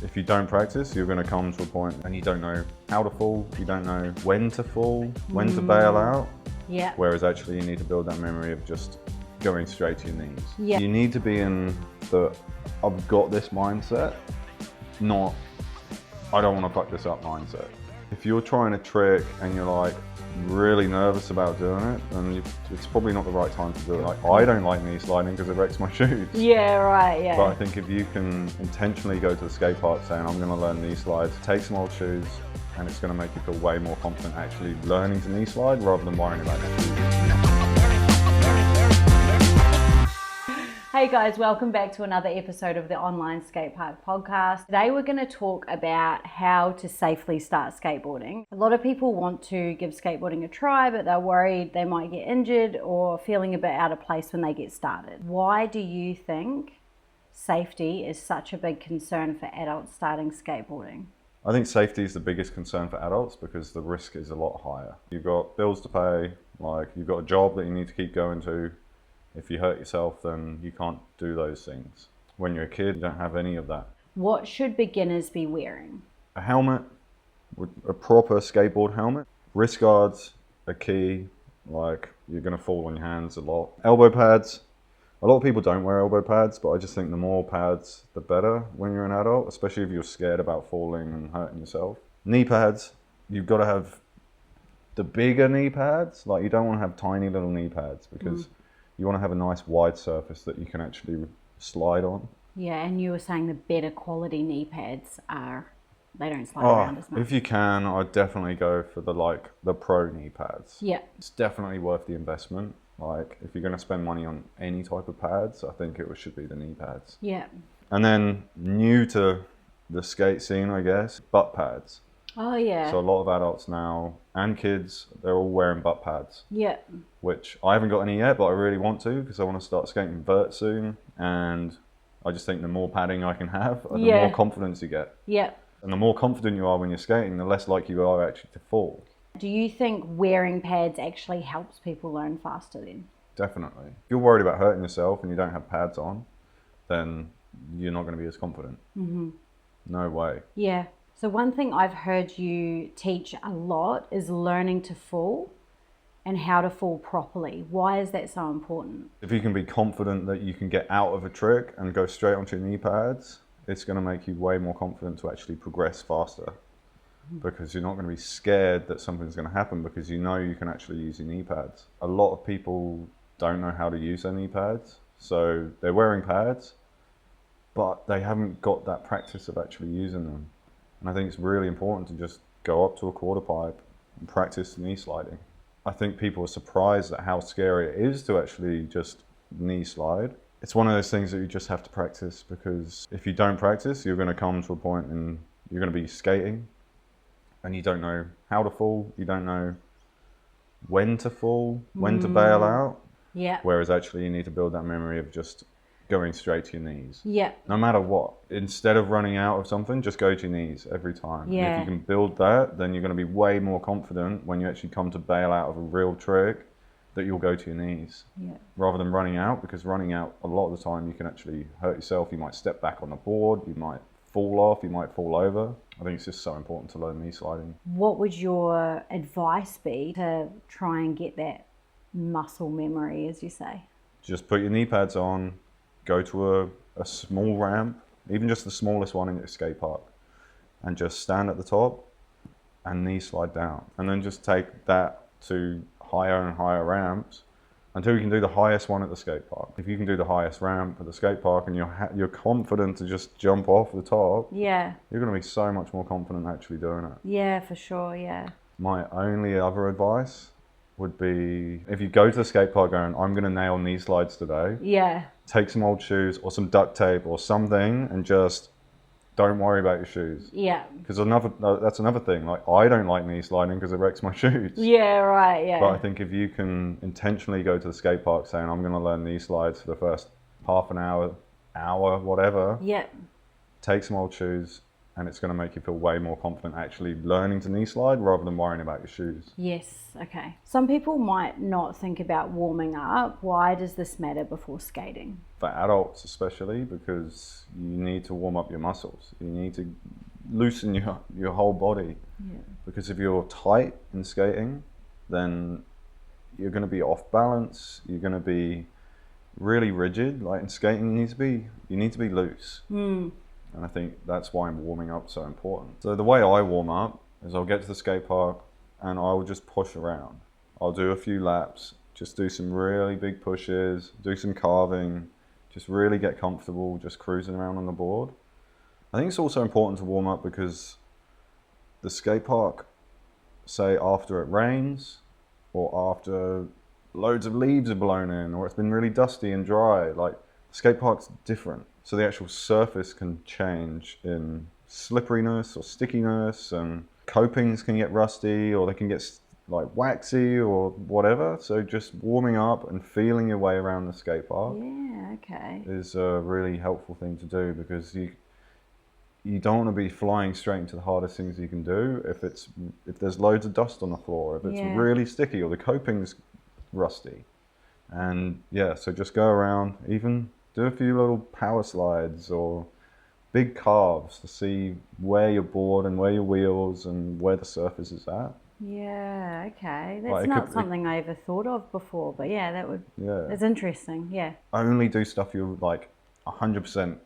If you don't practice, you're going to come to a point and you don't know how to fall, you don't know when to fall, when to bail out. Yeah. Whereas actually you need to build that memory of just going straight to your knees. Yeah. You need to be in the I've got this mindset, not I don't want to fuck this up mindset. If you're trying a trick and you're like really nervous about doing it, then it's probably not the right time to do it. Like, I don't like knee sliding because it wrecks my shoes. Yeah, right, yeah. But I think if you can intentionally go to the skate park saying, I'm going to learn knee slides, take some old shoes, and it's going to make you feel way more confident actually learning to knee slide rather than worrying about it. Hey guys, welcome back to another episode of the Online Skatepark Podcast. Today we're going to talk about how to safely start skateboarding. A lot of people want to give skateboarding a try, but they're worried they might get injured or feeling a bit out of place when they get started. Why do you think safety is such a big concern for adults starting skateboarding? I think safety is the biggest concern for adults because the risk is a lot higher. You've got bills to pay, like you've got a job that you need to keep going to. If you hurt yourself, then you can't do those things. When you're a kid, you don't have any of that. What should beginners be wearing? A helmet, a proper skateboard helmet. Wrist guards are key, like you're gonna fall on your hands a lot. Elbow pads. A lot of people don't wear elbow pads, but I just think the more pads, the better when you're an adult, especially if you're scared about falling and hurting yourself. Knee pads, you've gotta have the bigger knee pads. Like you don't wanna have tiny little knee pads because you want to have a nice wide surface that you can actually slide on. Yeah, and you were saying the better quality knee pads they don't slide around as much. If you can, I'd definitely go for the pro knee pads. Yeah. It's definitely worth the investment. Like if you're going to spend money on any type of pads, I think it should be the knee pads. Yeah. And then new to the skate scene, I guess, butt pads. Oh yeah. So a lot of adults now and kids, they're all wearing butt pads. Yeah. Which I haven't got any yet, but I really want to because I want to start skating vert soon. And I just think the more padding I can have, the more confidence you get. Yeah. And the more confident you are when you're skating, the less likely you are actually to fall. Do you think wearing pads actually helps people learn faster then? Definitely. If you're worried about hurting yourself and you don't have pads on, then you're not going to be as confident. Mm-hmm. No way. Yeah. So one thing I've heard you teach a lot is learning to fall and how to fall properly. Why is that so important? If you can be confident that you can get out of a trick and go straight onto your knee pads, it's going to make you way more confident to actually progress faster because you're not going to be scared that something's going to happen because you know you can actually use your knee pads. A lot of people don't know how to use their knee pads, so they're wearing pads, but they haven't got that practice of actually using them. And I think it's really important to just go up to a quarter pipe and practice knee sliding. I think people are surprised at how scary it is to actually just knee slide. It's one of those things that you just have to practice because if you don't practice, you're going to come to a point and you're going to be skating and you don't know how to fall, you don't know when to fall, when to bail out. Yeah. Whereas actually you need to build that memory of just going straight to your knees. Yeah. No matter what. Instead of running out of something, just go to your knees every time. Yeah. And if you can build that, then you're going to be way more confident when you actually come to bail out of a real trick that you'll go to your knees. Yeah. Rather than running out, because running out a lot of the time you can actually hurt yourself. You might step back on the board, you might fall off, you might fall over. I think it's just so important to learn knee sliding. What would your advice be to try and get that muscle memory, as you say? Just put your knee pads on, go to a small ramp, even just the smallest one in your skate park, and just stand at the top and knee slide down. And then just take that to higher and higher ramps until you can do the highest one at the skate park. If you can do the highest ramp at the skate park and you're confident to just jump off the top, yeah, you're going to be so much more confident actually doing it. Yeah, for sure, yeah. My only other advice would be if you go to the skate park going, I'm going to nail knee slides today. Yeah. Take some old shoes or some duct tape or something and just don't worry about your shoes. Yeah. Because that's another thing. Like I don't like knee sliding because it wrecks my shoes. Yeah, right, yeah. But I think if you can intentionally go to the skate park saying, I'm going to learn knee slides for the first half an hour, whatever. Yeah. Take some old shoes, and it's going to make you feel way more confident actually learning to knee slide rather than worrying about your shoes. Yes, okay. Some people might not think about warming up. Why does this matter before skating? For adults especially, because you need to warm up your muscles. You need to loosen your whole body. Yeah. Because if you're tight in skating, then you're going to be off balance. You're going to be really rigid. Like in skating, you need to be loose. And I think that's why warming up so important. So the way I warm up is I'll get to the skate park and I will just push around. I'll do a few laps, just do some really big pushes, do some carving, just really get comfortable, just cruising around on the board. I think it's also important to warm up because the skate park, say after it rains or after loads of leaves are blown in or it's been really dusty and dry, like the skate park's different. So the actual surface can change in slipperiness or stickiness, and copings can get rusty or they can get like waxy or whatever. So just warming up and feeling your way around the skate park is a really helpful thing to do, because you don't want to be flying straight into the hardest things you can do if there's loads of dust on the floor, if it's really sticky or the coping's rusty. And so just go around, even do a few little power slides or big carves to see where your board and where your wheels and where the surface is at. Yeah, okay. That's not something I ever thought of before, but that's interesting. Yeah. Only do stuff you're like 100%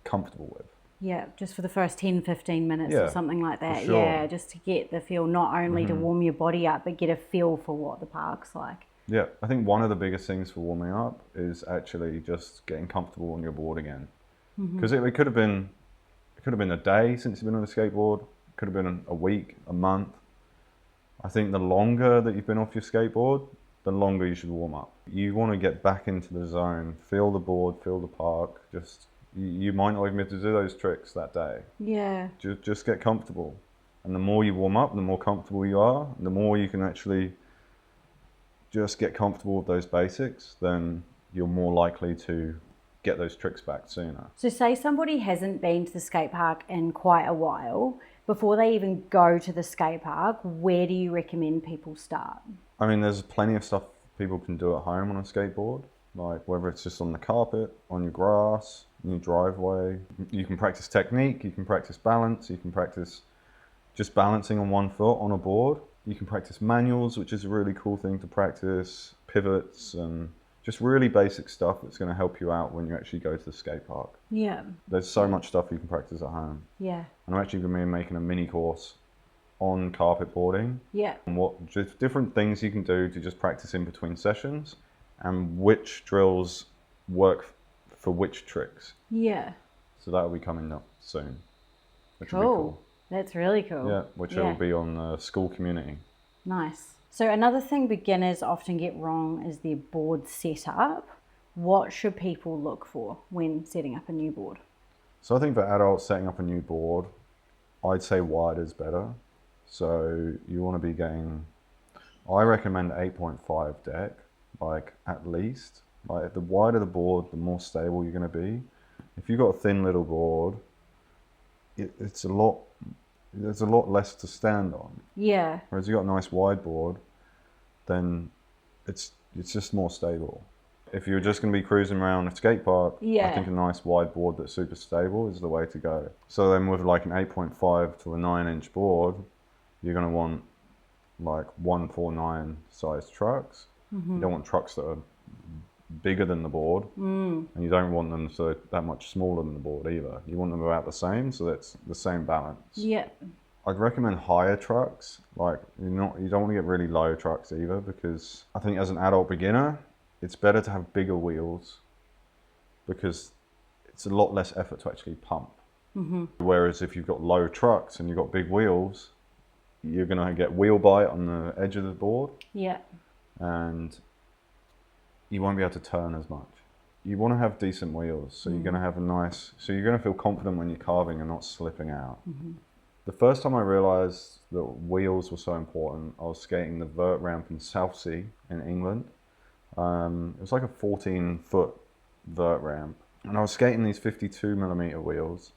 comfortable with. Yeah, just for the first 10, 15 minutes or something like that. Sure. Yeah, just to get the feel, not only to warm your body up, but get a feel for what the park's like. Yeah, I think one of the biggest things for warming up is actually just getting comfortable on your board again. Because it could have been a day since you've been on a skateboard, it could have been a week, a month. I think the longer that you've been off your skateboard, the longer you should warm up. You want to get back into the zone, feel the board, feel the park. Just you might not even be able to do those tricks that day. Yeah. Just get comfortable. And the more you warm up, the more comfortable you are, and the more you can actually just get comfortable with those basics, then you're more likely to get those tricks back sooner. So say somebody hasn't been to the skate park in quite a while, before they even go to the skate park, where do you recommend people start? I mean, there's plenty of stuff people can do at home on a skateboard, like whether it's just on the carpet, on your grass, in your driveway. You can practice technique, you can practice balance, you can practice just balancing on one foot on a board. You can practice manuals, which is a really cool thing to practice, pivots, and just really basic stuff that's going to help you out when you actually go to the skate park. Yeah. There's so much stuff you can practice at home. Yeah. And I'm actually going to be making a mini course on carpet boarding. Yeah. And what just different things you can do to just practice in between sessions, and which drills work for which tricks. Yeah. So that will be coming up soon. Which cool. will be cool. That's really cool. Yeah, which will be on the school community. Nice. So another thing beginners often get wrong is their board setup. What should people look for when setting up a new board? So I think for adults setting up a new board, I'd say wide is better. So you want to be getting, I recommend 8.5 deck, like at least. Like the wider the board, the more stable you're going to be. If you've got a thin little board, there's a lot less to stand on. Yeah. Whereas you got a nice wide board, then it's just more stable. If you're just going to be cruising around a skate park, I think a nice wide board that's super stable is the way to go. So then with like an 8.5 to a 9-inch board, you're going to want like 149 size trucks. You don't want trucks that are bigger than the board, and you don't want them so that much smaller than the board either. You want them about the same, so that's the same balance. Yeah. I'd recommend higher trucks. Like you don't want to get really low trucks either, because I think as an adult beginner, it's better to have bigger wheels because it's a lot less effort to actually pump. Whereas if you've got low trucks and you've got big wheels, you're going to get wheel bite on the edge of the board. Yeah. And you won't be able to turn as much. You want to have decent wheels, so you're going to have so you're going to feel confident when you're carving and not slipping out. The first time I realized that wheels were so important, I was skating the vert ramp in Southsea in England. It was like a 14-foot vert ramp, and I was skating these 52mm wheels,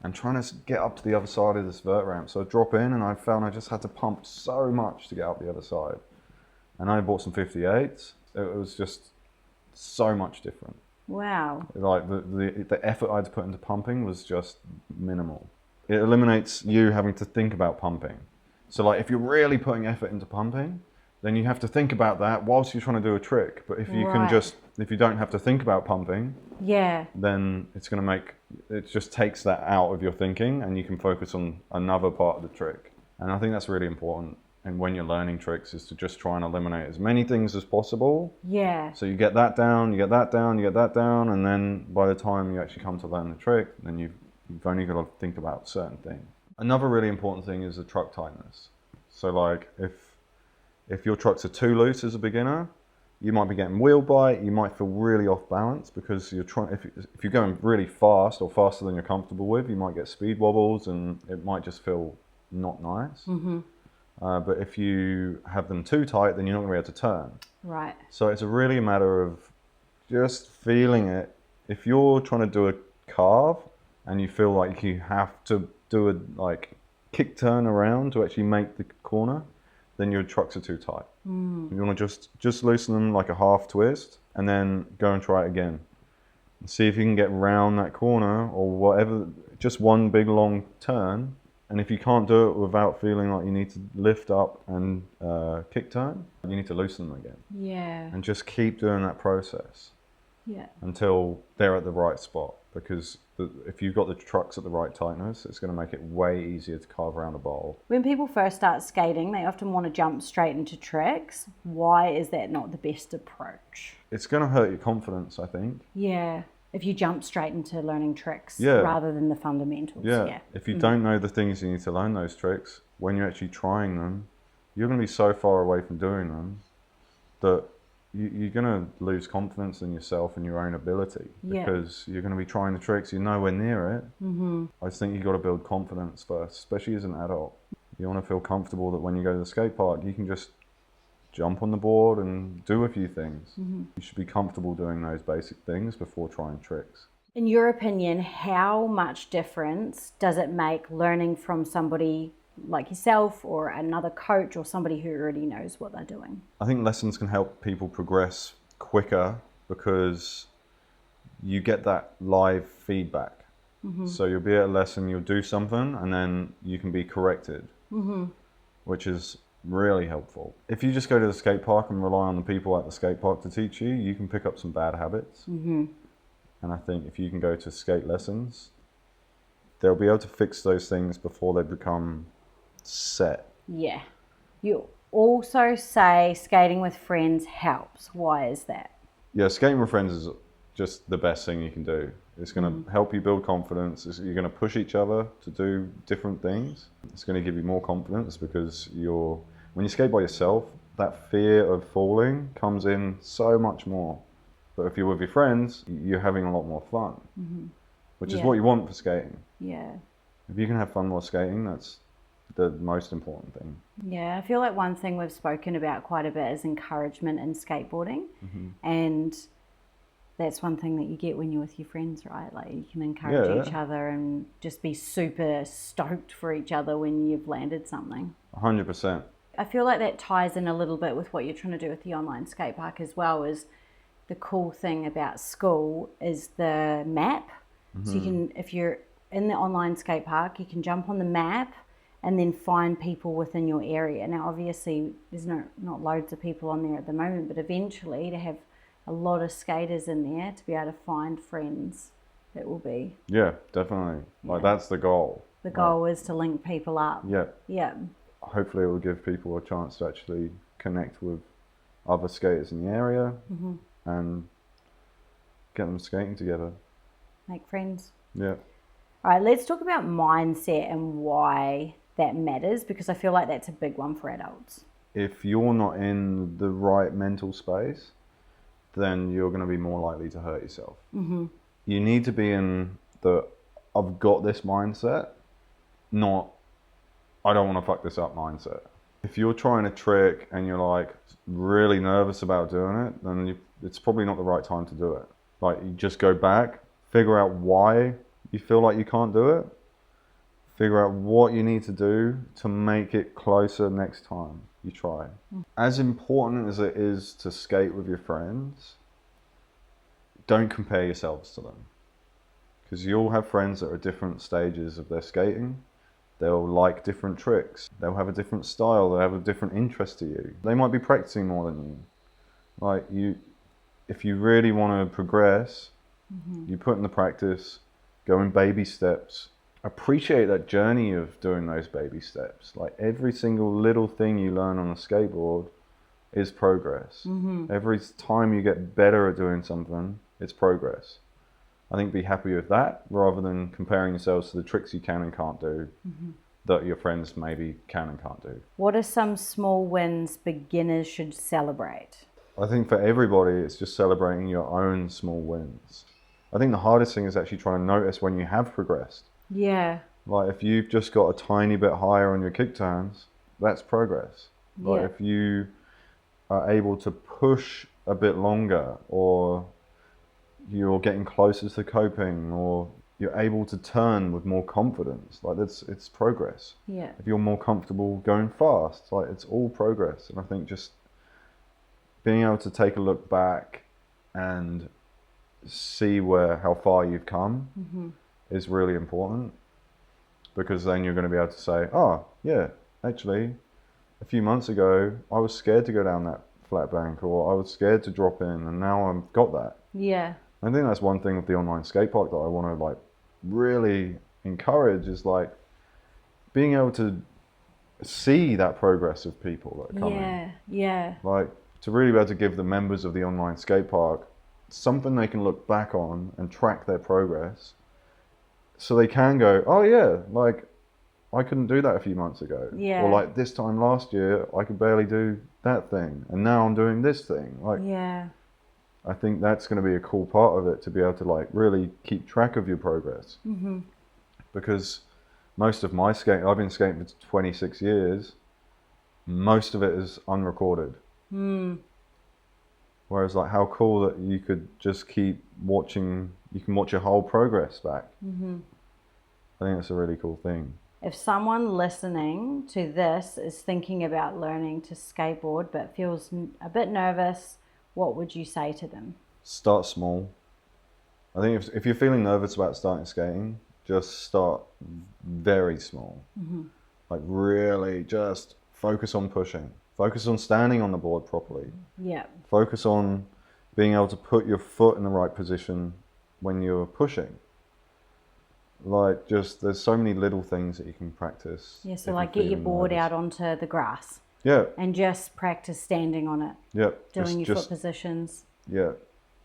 and trying to get up to the other side of this vert ramp. So I drop in and I found I just had to pump so much to get up the other side. And I bought some 58s. It was just so much different. Wow. Like the effort I had to put into pumping was just minimal. It eliminates you having to think about pumping. So like if you're really putting effort into pumping, then you have to think about that whilst you're trying to do a trick. But if you can just, if you don't have to think about pumping, then it's going to it just takes that out of your thinking and you can focus on another part of the trick. And I think that's really important. And when you're learning tricks is to just try and eliminate as many things as possible. Yeah. So you get that down, you get that down, you get that down, and then by the time you actually come to learn the trick, then you've only got to think about certain things. Another really important thing is the truck tightness. So like if your trucks are too loose as a beginner, you might be getting wheel bite, you might feel really off balance because you're trying, if you're going really fast or faster than you're comfortable with, you might get speed wobbles and it might just feel not nice. Mm-hmm. But if you have them too tight, then you're not going to be able to turn. Right. So it's really a matter of just feeling it. If you're trying to do a carve and you feel like you have to do a kick turn around to actually make the corner, then your trucks are too tight. You want to just loosen them like a half twist and then go and try it again. And see if you can get round that corner or whatever, just one big long turn. And if you can't do it without feeling like you need to lift up and kick turn, you need to loosen them again. Yeah. And just keep doing that process. Yeah. Until they're at the right spot. Because if you've got the trucks at the right tightness, it's going to make it way easier to carve around a bowl. When people first start skating, they often want to jump straight into tricks. Why is that not the best approach? It's going to hurt your confidence, I think. Yeah. If you jump straight into learning tricks rather than the fundamentals. Yeah. If you don't know the things you need to learn those tricks, when you're actually trying them, you're going to be so far away from doing them that you're going to lose confidence in yourself and your own ability because you're going to be trying the tricks, you're nowhere near it. Mm-hmm. I just think you've got to build confidence first, especially as an adult. You want to feel comfortable that when you go to the skate park, you can just jump on the board and do a few things. Mm-hmm. You should be comfortable doing those basic things before trying tricks. In your opinion, how much difference does it make learning from somebody like yourself or another coach or somebody who already knows what they're doing? I think lessons can help people progress quicker because you get that live feedback. Mm-hmm. So you'll be at a lesson, you'll do something and then you can be corrected, which is really helpful. If you just go to the skate park and rely on the people at the skate park to teach you, you can pick up some bad habits. Mm-hmm. And I think if you can go to skate lessons, they'll be able to fix those things before they become set. Yeah. You also say skating with friends helps. Why is that? Yeah, skating with friends is just the best thing you can do. It's going to help you build confidence. You're going to push each other to do different things. It's going to give you more confidence because when you skate by yourself, that fear of falling comes in so much more. But if you're with your friends, you're having a lot more fun, which is what you want for skating. Yeah. If you can have fun while skating, that's the most important thing. Yeah, I feel like one thing we've spoken about quite a bit is encouragement in skateboarding. And that's one thing that you get when you're with your friends, right? Like you can encourage each other and just be super stoked for each other when you've landed something. 100%. I feel like that ties in a little bit with what you're trying to do with the online skate park as well. Is the cool thing about school is the map. So you can, if you're in the online skate park, you can jump on the map and then find people within your area. Now, obviously, there's not loads of people on there at the moment, but eventually to have a lot of skaters in there to be able to find friends, it will be. Yeah, definitely. Like that's the goal. The goal is to link people up. Yeah. Yeah. Hopefully it will give people a chance to actually connect with other skaters in the area and get them skating together. Make friends. Yeah. All right, let's talk about mindset and why that matters, because I feel like that's a big one for adults. If you're not in the right mental space, then you're going to be more likely to hurt yourself. You need to be in the I've got this mindset, not I don't want to fuck this up mindset. If you're trying a trick and you're like really nervous about doing it, then it's probably not the right time to do it. Like you just go back, figure out why you feel like you can't do it, Figure out what you need to do to make it closer next time you try. As important as it is to skate with your friends, don't compare yourselves to them. Because you all have friends that are at different stages of their skating. They'll like different tricks. They'll have a different style. They'll have a different interest to you. They might be practicing more than you. Like if you really want to progress, you put in the practice, go in baby steps. Appreciate that journey of doing those baby steps. Like every single little thing you learn on a skateboard is progress. Every time you get better at doing something, it's progress. I think be happy with that rather than comparing yourselves to the tricks you can and can't do that your friends maybe can and can't do. What are some small wins beginners should celebrate? I think for everybody, it's just celebrating your own small wins. I think the hardest thing is actually trying to notice when you have progressed. Yeah. Like if you've just got a tiny bit higher on your kick turns, that's progress. Like if you are able to push a bit longer, or you're getting closer to coping, or you're able to turn with more confidence, like it's progress. Yeah. If you're more comfortable going fast, like it's all progress. And I think just being able to take a look back and see how far you've come is really important, because then you're going to be able to say, oh yeah, actually a few months ago I was scared to go down that flat bank, or I was scared to drop in, and now I've got that. Yeah. I think that's one thing with the online skate park that I want to like really encourage, is like being able to see that progress of people that are coming. Yeah. Like to really be able to give the members of the online skate park something they can look back on and track their progress, so they can go, oh yeah, like I couldn't do that a few months ago. Yeah. Or like this time last year, I could barely do that thing, and now I'm doing this thing. Like, yeah. I think that's going to be a cool part of it, to be able to like really keep track of your progress. Because most of my skating, I've been skating for 26 years, most of it is unrecorded. Whereas like how cool that you could just keep watching, you can watch your whole progress back. I think that's a really cool thing. If someone listening to this is thinking about learning to skateboard but feels a bit nervous, what would you say to them? Start small. I think if you're feeling nervous about starting skating, just start very small. Like really just focus on pushing. Focus on standing on the board properly. Yeah. Focus on being able to put your foot in the right position when you're pushing. Like just, there's so many little things that you can practice. Yeah, so like get your board out onto the grass. Yeah. And just practice standing on it. Yeah. Doing your foot positions. Yeah.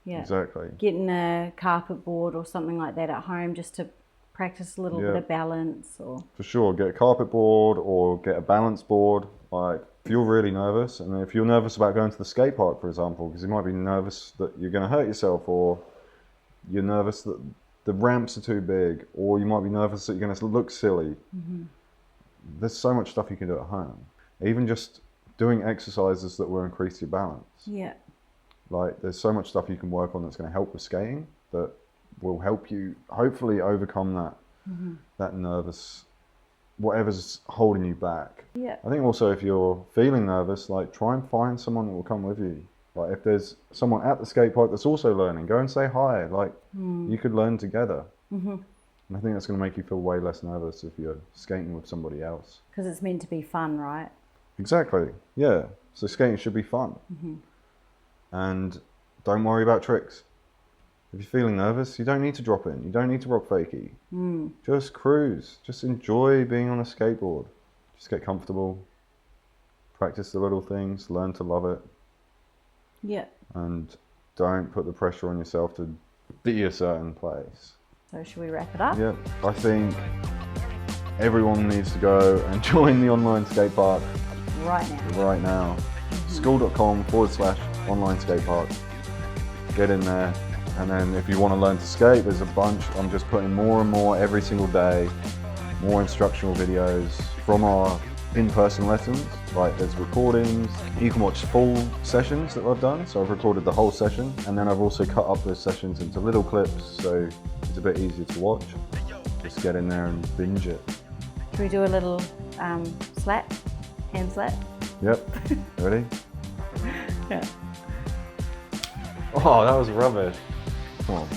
Yeah. Exactly. Getting a carpet board or something like that at home just to practice a little bit of balance. Or for sure, get a carpet board or get a balance board. Like if you're really nervous, and if you're nervous about going to the skate park, for example, because you might be nervous that you're going to hurt yourself, or you're nervous that the ramps are too big, or you might be nervous that you're going to look silly. There's so much stuff you can do at home. Even just doing exercises that will increase your balance. Yeah. Like there's so much stuff you can work on that's going to help with skating, that will help you hopefully overcome that that nervous, whatever's holding you back. Yeah. I think also if you're feeling nervous, like try and find someone that will come with you. Like if there's someone at the skate park that's also learning, go and say hi. Like you could learn together. And I think that's going to make you feel way less nervous if you're skating with somebody else. Because it's meant to be fun, right? Exactly. Yeah. So skating should be fun. And don't worry about tricks. If you're feeling nervous, you don't need to drop in. You don't need to rock fakie. Just cruise. Just enjoy being on a skateboard. Just get comfortable. Practice the little things. Learn to love it. Yeah. And don't put the pressure on yourself to be a certain place. So should we wrap it up? Yeah. I think everyone needs to go and join the online skate park. Right now. School.com/online skatepark. Get in there. And then if you want to learn to skate, there's a bunch. I'm just putting more and more every single day, more instructional videos from our in-person lessons. Like there's recordings. You can watch full sessions that I've done. So I've recorded the whole session, and then I've also cut up those sessions into little clips, so it's a bit easier to watch. Just get in there and binge it. Should we do a little slap? Hand slap? Yep. Ready? Yeah. Oh, that was rubbish. Come on.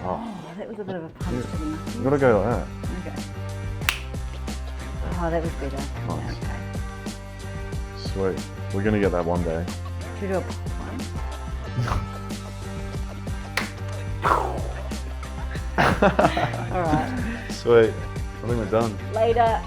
Oh, Oh, that was a bit of a punch to the you knuckles. gotta go like that. Okay. Oh, that was better. Nice. Yeah, okay. Sweet. We're gonna get that one day. Should we do a one? All right. Sweet. I think we're done. Later.